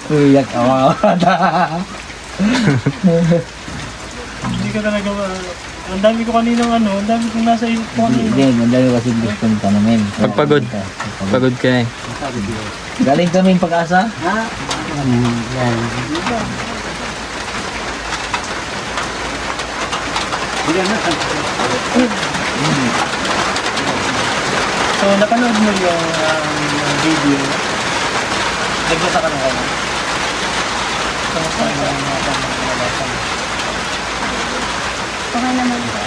Uyak awa. Hindi ka talaga ang dami ko kaninang ang dami kong nasa iyo ko kanina. Hindi, ang dami kasi gustong tanongin. Pagpagod. Pagod ka eh. Galing kami yung Pag-asa. So, napanood mo yung video. Nagbasa ka na kayo. Kamusta ang mga pamalasan? Okay naman po.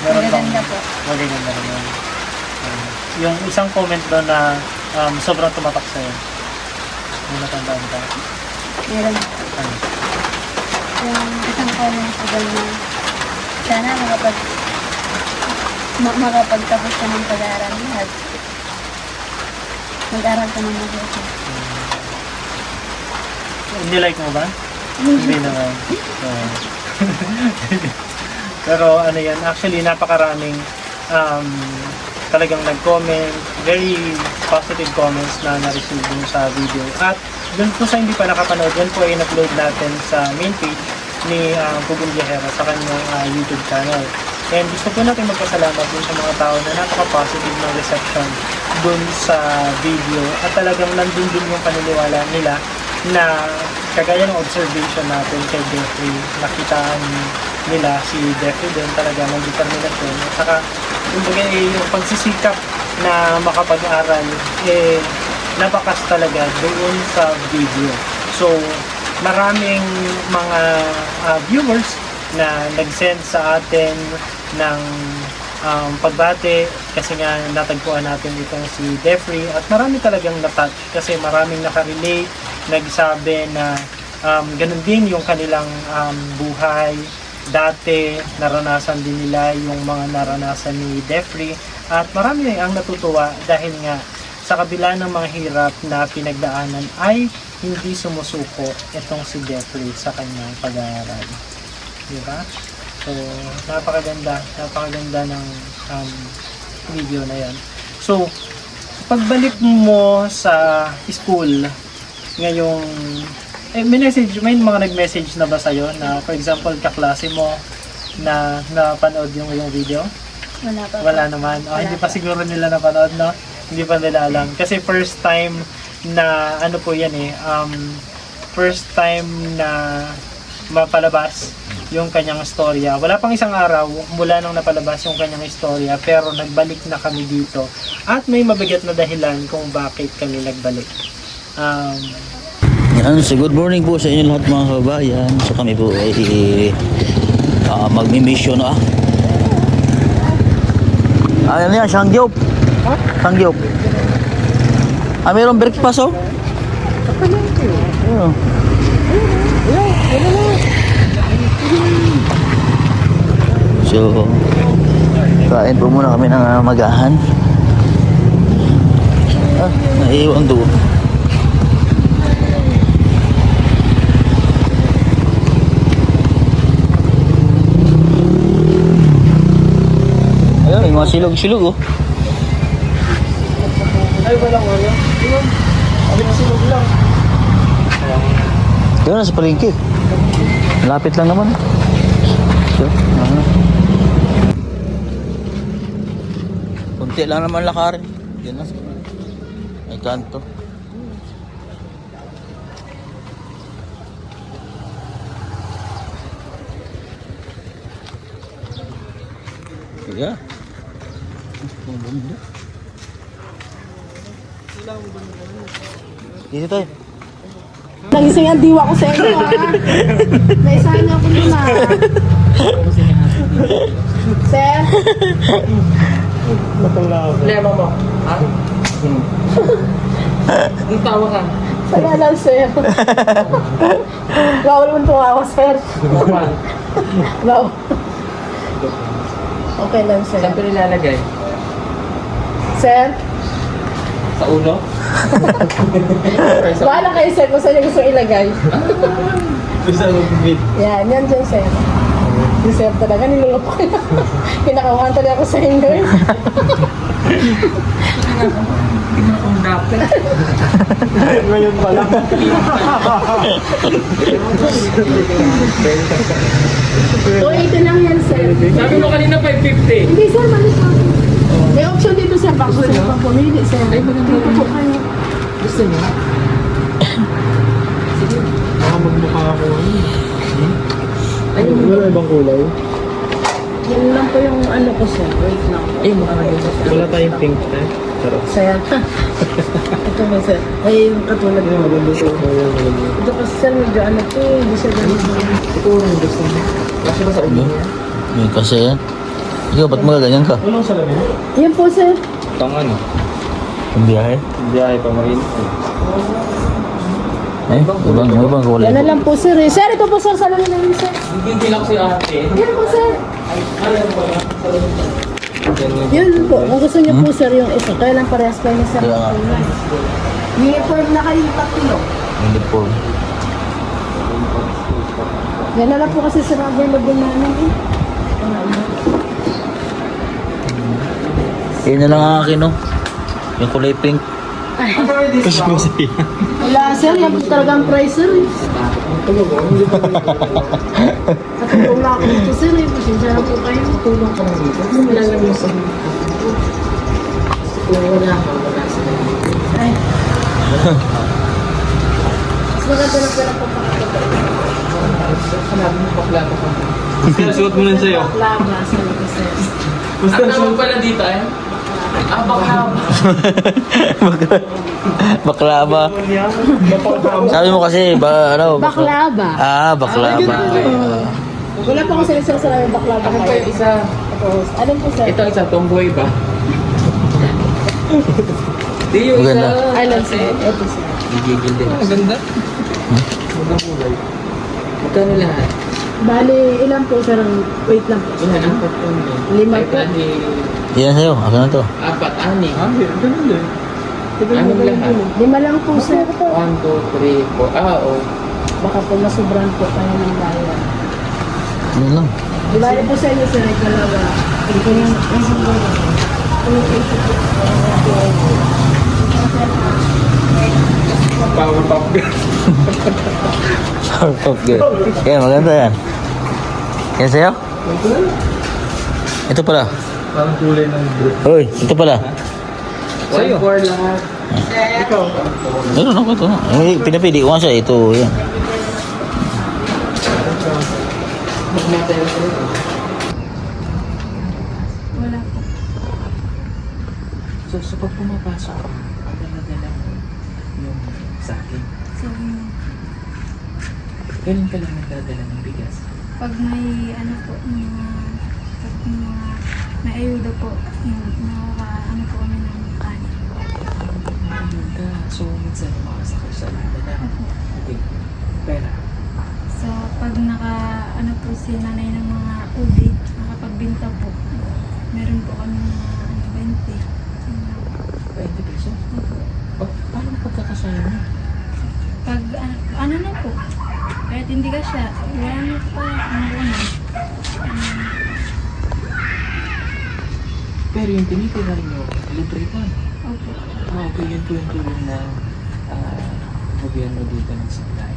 Meron bang Magaganda po. magaganda naman? Yung isang comment doon na sobrang tumatak sa'yo. May natandaan ka. Meron. Ano? Yung isang comment ko doon na sana makapagtapos ka ng pag-aaral at mag-aral ka ng mabuti. Nilike mo ba? Hindi naman. Pero ano yan, actually napakaraming talagang nag-comment, very positive comments na na-receive dun sa video. At dun po sa hindi pa nakapanood, yan po ay in-upload natin sa main page ni Pugong Viajera sa kanyang YouTube channel. And gusto po natin magpasalamat dun sa mga tao na napaka-positive ng reception dun sa video at talagang nandun din yung paniniwala nila na kagaya ng observation natin kay Jeffrey, nakitaan nila si Jeffrey din talaga ng determinasyon at saka kumbaga yung pagsisikap na makapag-aral nabakas talaga doon sa video. So maraming mga viewers na nag-send sa atin ng pagbate kasi nga natagpuan natin itong si Jeffrey at marami talagang na-touch kasi maraming nakarelate, nagsabi na ganun din yung kanilang buhay dati, naranasan din nila yung mga naranasan ni Jeffrey at marami ang natutuwa dahil nga sa kabila ng mga hirap na pinagdaanan ay hindi sumusuko itong si Jeffrey sa kanyang pag-aaral. Diba? So, napakaganda ng video na yan. So, pagbalik mo sa school, ngayong, may mga nag-message na ba sa'yo na, for example, kaklase mo na napanood yung video? Wala pa. Wala naman. Hindi pa siguro nila napanood, no? Hindi pa nila alam. Kasi first time na, ano po yan first time na mapalabas yung kanyang istorya. Wala pang isang araw mula nung napalabas yung kanyang istorya pero nagbalik na kami dito at may mabigat na dahilan kung bakit kami nagbalik. Yan, so good morning po sa inyo lahat mga kababayan. So kami po ay magmi-mission na. Ano yan, Shangyop? Shangyop. Mayroong breakfast oh? Ayun. So, kain po muna kami ng magahan. Naiiwan doon. Ayun, may mga silog-silog oh. Ay, walang ano? Yun. Silog lang. Doon na sa palengke. Malapit lang naman. So, kunti lang naman lakarin. Yan na. May kanto. Tiga. Dito tayo. Nagising ang diwa ko sa inyo, ha? Naisahan niyo ako lima. Sir? Lema mo. Ha? Ang tawa ka. Sana lang, sir. Bawal mo tumawa, sir. Bawal. Okay lang, sir. Saan ko nilalagay? Sir? Sa ulo? Bahala kayo, sir, kung saan niyo gusto ilagay. Gusto mo bumit? Yan dyan, sir. Deserve talaga, nilulok ko na. Kinakawahan talaga ako sa inyo. Ngayon pa lang. O, 80 lang yan, sir. Sabi mo kanina 550. Hindi, sir, mali sa akin. May option dito, sir. Baka gusto nyo pang pumili, sir. Dito po kayo. Gusto niyo? Baka magmukha ako. Wala ibang kulay? Yan lang po yung ano ko, sir. Wait lang. Ay, mukha na dito. Wala tayong pink na. Charot. Saya. Ito ba, sir? Ay, yung katulad mo. Ito kasi, sir, medyo ano po, hindi siya ganun. Ito ang gusto mo. Kasi ba sa ulo niya? Yun kasi yan. Ikaw, ba't magaganyan ka? Walang salamin? Yan po, sir. Pang ano? Yung biyahe? Biyahe pa marin. Ibang kulay. Yan na lang po, sir. Sir, ito po, sir, salamin namin, sir. Hindi lang si ate. Yan po, sir. Yun po. Kung gusto niyo po, sir, yung isa. Kaya lang parehas kayo ni sir. Kaya nga. Uniform na kayo tatlo. Uniform. Yan na lang po kasi sir, available namin eh. Yun na lang ang akin, no? Yung kulay pink. Wala, sir. Yan po talagang price, sir. Eh. Katulong na ako dito, sir. Eh. Pasensya na po kayo. Tulong ka na dito. Wala lang yung sir. Wala ka. Wala sila. Ay. Mas maganda na pera po Sanabi mo paklaba ka. Gusto suot mo lang sa'yo. Laba, sir. Sir. Ang tawag pala dito ay? Baklava. Baklava. Sabi mo kasi, ano? Baklava. Baklava. Wala pa akong sinisir sa namin baklava. Ano pa yung isa? Anong po, sir? Ito isa, tomboy ba? Di yung isa. Maganda. I love sir. Ito, sir. Gigigil din. Maganda. Magkano lahat? Bali, ilan po, sir? Wait lang po. Ilan ang patong mo? 5 po. Yan sa'yo. Akin na to. 4, 6. Ganun din. Anong lahat? 5 lang po, sir. 1, 2, 3, 4. Oo. Baka po masubran po kayo ng bayan. Yun lang. Bali po sa inyo, sir, ay dalawa. Ito yung isang bayan. Power pop girl. Powerpuff Girl. Yan, maganda yan. Yan sa'yo? Ito pala. Parang kulay ng blue. Uy, ito pala. Sa'yo. 1, 4 lahat. Ikaw? Meron ako ito. Pinapili ko nga siya. Ito, yan. Magmatayo sa'yo. Wala po. So, pag pumapasok, dala-dala mo yung sa akin. So, Ganun ka lang nagdadala ng bigas. pag may ano po, pag may ayuda po, ano po kami ng kanin. Ayun ka. So, minsan makasakay sa dala. Okay. Pera. So, pag ano po si nanay ng mga ubi, nakapagbinta po, meron po kami mga 20. 20 pesos? Opo. Oh, paano pagkakasaya mo? Pag ano na po, kahit hindi ka siya, wala na po ang una. Pero yung tinitira nyo, libre pa. Opo. Okay, yun po yung tulong na gobyerno dito ng supply.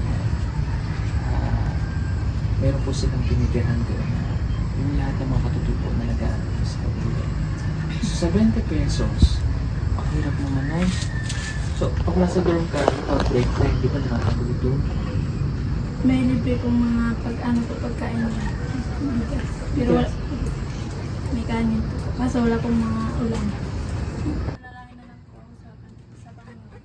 Meron po silang tinitirahan doon na yung lahat ng mga katutupo na nag-aaral sa pamilya. So, sa 20 pesos, ang hirap naman ay. So, pag nasa dorm ka, break time, di ba nakakabili doon? May libre pong mga pagkain niya. Bigas. Pero wala, may kanin po. Kaso wala pong mga ulam. Nalangin na lang po ako sa Panginoon.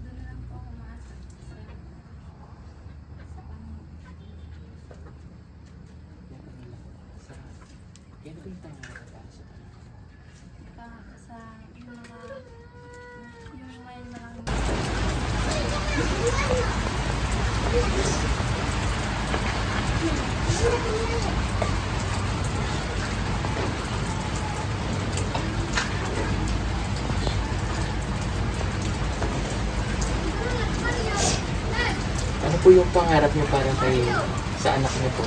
Doon na lang po ako umaasa sa Panginoon. Yan ba yung tama na nakataas? Sa mga yung may mga Ano po yung pangarap niyo para kay sa anak niyo po?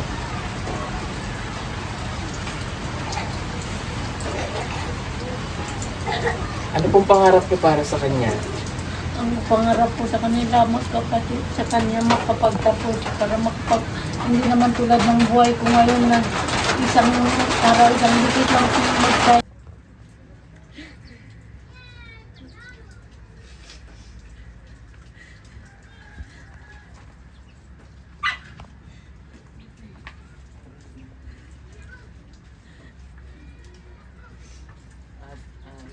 Ano pong pangarap niyo para sa kanya? Ang pangarap po sa kanila, magkapatid sa kanya makapagtapos para hindi naman tulad ng buhay ko ngayon na isang araw, isang dikit lang po magkaya. At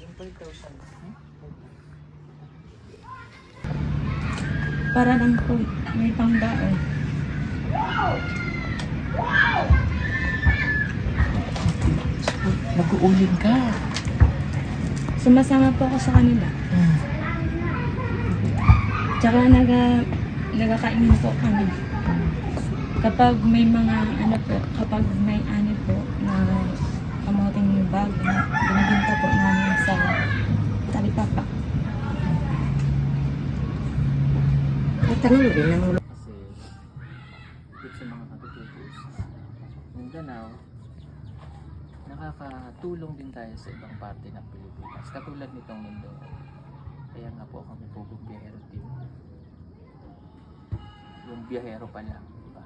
yung 5,000, Para lang po may pangbaon. nag-uuling ka. Sumasama po ako sa kanila. Tsaka nagkakainin po kami. Kapag may mga kapag may ani po na kamuting bag na binibinta po namin sa Talipapa. Kasi dito sa mga katutubos, Mindanao, nakakatulong din tayo sa ibang parte ng Pilipinas. Katulad nitong Mindoro. Kaya nga po kami pugong biyahero team. Yung biyahero pa lang, diba?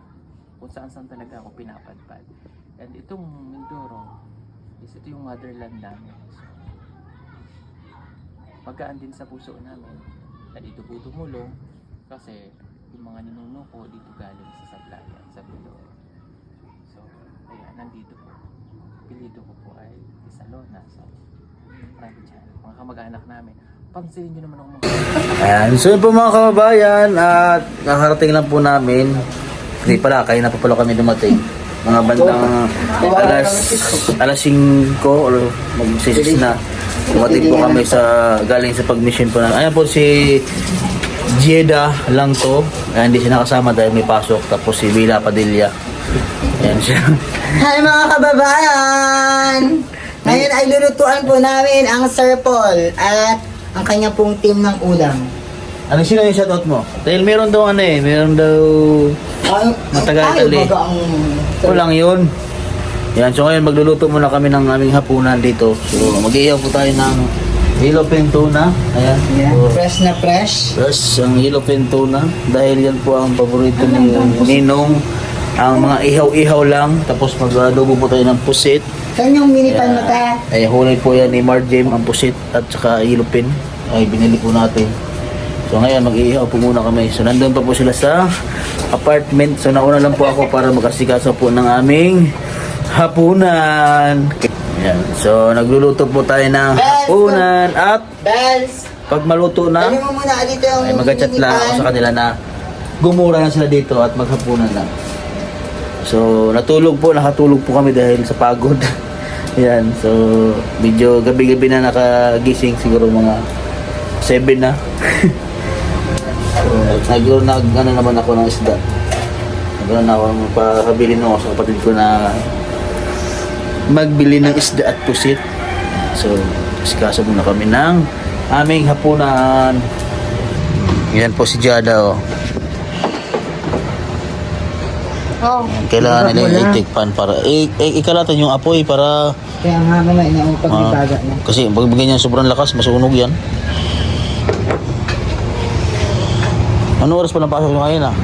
Kung saan talaga ako pinapadpad. And itong Mindoro, ito yung motherland namin. So, pagkaan din sa puso namin na dito po tumulong kasi yung mga ninuno ko dito galing sa Sablayan, sa Mindoro. So, kaya nandito po. Pilido ko po ay Isalona. So, marami dyan. Mga kamag-anak namin. Pansinin nyo naman ako mga Ayan, so yun po mga kababayan, at nakarating lang po namin. Hindi pala, kaya na po pala kami dumating. Mga bandang alas 5 or mag-6 na. Dumating po kami galing sa pag-mission po namin. Ayan po si Jeda lang to. Ayan, hindi siya nakasama dahil may pasok. Tapos si Vila Padilla. Ayan siya. Hi mga kababayan! Ngayon ay lulutuan po namin ang Sir Paul at ang kanya pong team ng ulam. Ano sino yung shoutout mo? Dahil meron daw meron daw Matagal-tali. Kulang yun. Yan, so ngayon magluluto muna kami ng aming hapunan dito. So mag-iihaw po tayo ng yellowfin tuna. Ayan. Yeah, So, fresh na fresh. plus ang yellowfin tuna. Dahil yan po ang paborito ni Ninong. Ang mga ihaw-ihaw lang. Tapos mag-adobo po tayo ng pusit. Saan yung mini pan mo ta? Ay, hulay po yan ni Marjem ang pusit at saka yellowfin. Ay, binili po natin. So ngayon mag-iihaw po muna kami. So nandun pa po sila sa apartment. So nauna lang po ako para mag-asikaso po ng aming hapunan. Yan. So nagluluto po tayo ng hapunan at Bells! pag maluto na Dali mo muna dito yung ay mag-chat lang ako sa kanila na gumura na sila dito at maghapunan na. So nakatulog po kami dahil sa pagod. Yan. So medyo gabi-gabi na nakagising, siguro mga 7 na. So, ano naman ako ng isda. Nagkaroon na ako magpakabili nung ako sa kapatid ko na magbili ng isda at pusit. So, iskasa muna kami ng aming hapunan. Yan po si Jada, oh. Kailangan nila i-take-pan para ikalatan yung apoy para Kaya nga mamaya na upag ibaga na. kasi pag ganyan sobrang lakas, masunog yan. Ano oras pa napasok nyo ngayon, ah?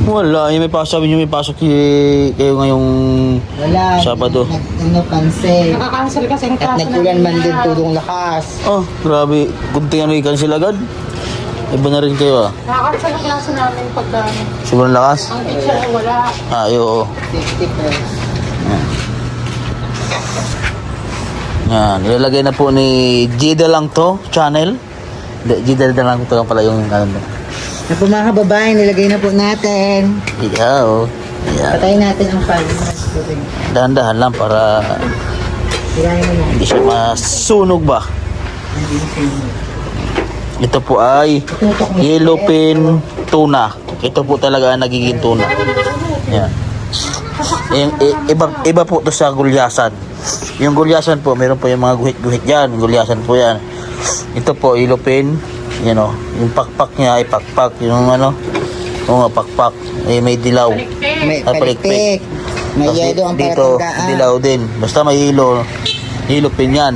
Wala, yung may pasok, kayo ngayong Wala. Sabado. Cancel. Nakakancel kasi ang At nagkulan man din tulong lakas. Oh, grabe. Kunting ano i-cancel agad. Iba na rin kayo, ah. Nakakancel ang klase namin pagka Sobrang lakas. ang teacher ay wala. Oo. 50 pesos. Yan, nilalagay na po ni Jida lang to, channel. Jida lang to pala yung ano. Na po mga kababayan, nilagay na po natin. Yeah, oh. Yeah. Patayin natin ang pan. Dahan-dahan lang para Tirahin mo na. hindi siya masunog ba. Ito po ay yellowfin tuna. Ito po talaga ang nagiging tuna. Yan. Iba po to sa gulyasan. Yung gulyasan po, meron po yung mga guhit-guhit yan. Gulyasan po yan. Ito po, yellowfin. Yung pakpak niya ay pakpak. Yung Oo nga, pakpak. Eh, may dilaw. May Ah, palikpik. May Kasi yedo ang dito, palatandaan. dilaw din. Basta may hilo. Hilupin yan.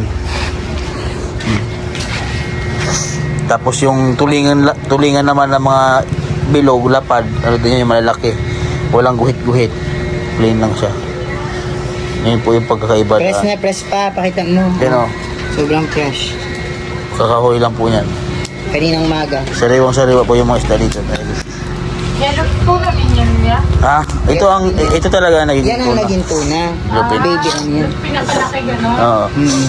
Tapos yung tulingan naman ng mga bilog, lapad, ano din yun, yung malalaki. Walang guhit-guhit. Plain lang siya. Ngayon po yung pagkakaiba. Press na press pa, pakita mo. Yan o, Sobrang fresh. kakahoy lang po yan. Kaninang maga. Sariwang-sariwa po yung mga isda dito. Yan, tuna din yan niya. Ah, ito talaga naging Yan ang tuna. naging tuna. Lupit. Baby ano yan. Pinakalaki gano'n. Oo, Mm.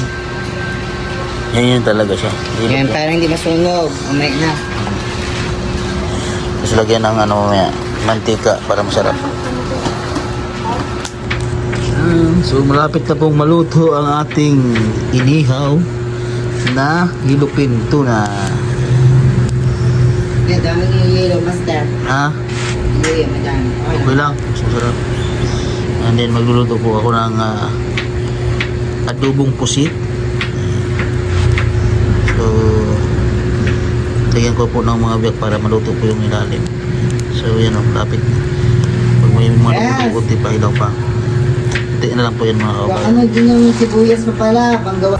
yan yun talaga siya. Hilop Yan, yan. parang hindi masunog. Umay na. Tapos lagyan ng ano, mantika para masarap. So malapit na pong maluto ang ating inihaw na hilupin tuna. Yan, dami yung yellow master. Ha? Yellow, madami. Okay lang. Mas masarap. And then magluluto po ako ng adobong pusit. So lagyan ko po ng mga biyak para maluto po yung ilalim. So yan o, lapit na. Pag may mga Yes. luto, pa ilaw pa. Hindi na lang po yan mga kabayan. Ano din yung sibuyas mo pala, panggawa.